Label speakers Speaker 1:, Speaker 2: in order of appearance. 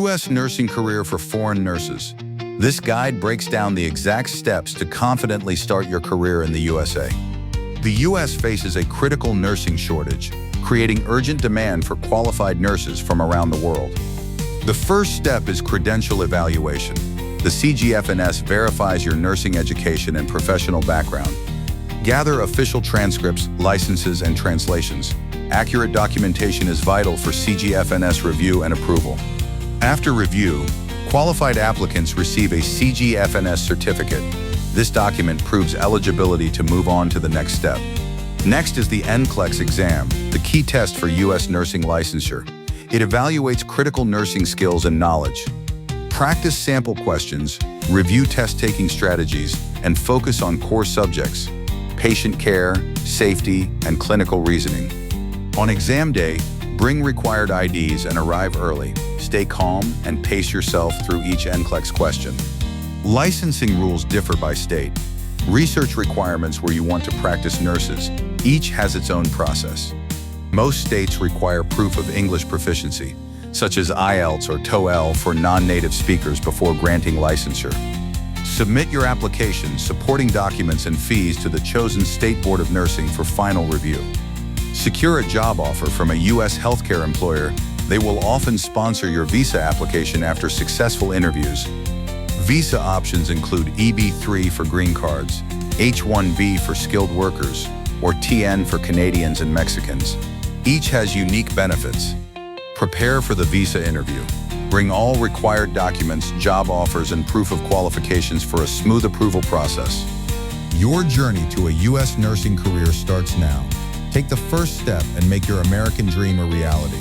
Speaker 1: U.S. Nursing Career for Foreign Nurses. This guide breaks down the exact steps to confidently start your career in the USA. The U.S. faces a critical nursing shortage, creating urgent demand for qualified nurses from around the world. The first step is credential evaluation. The CGFNS verifies your nursing education and professional background. Gather official transcripts, licenses, and translations. Accurate documentation is vital for CGFNS review and approval. After review, qualified applicants receive a CGFNS certificate. This document proves eligibility to move on to the next step. Next is the NCLEX exam, the key test for U.S. nursing licensure. It evaluates critical nursing skills and knowledge. Practice sample questions, review test-taking strategies, and focus on core subjects: patient care, safety, and clinical reasoning. On exam day, bring required IDs and arrive early. Stay calm and pace yourself through each NCLEX question. Licensing rules differ by state. Research requirements where you want to practice nurses. Each has its own process. Most states require proof of English proficiency, such as IELTS or TOEL for non-native speakers before granting licensure. Submit your application, supporting documents, and fees to the chosen State Board of Nursing for final review. Secure a job offer from a U.S. healthcare employer. They will often sponsor your visa application after successful interviews. Visa options include EB-3 for green cards, H-1B for skilled workers, or TN for Canadians and Mexicans. Each has unique benefits. Prepare for the visa interview. Bring all required documents, job offers, and proof of qualifications for a smooth approval process. Your journey to a U.S. nursing career starts now. Take the first step and make your American dream a reality.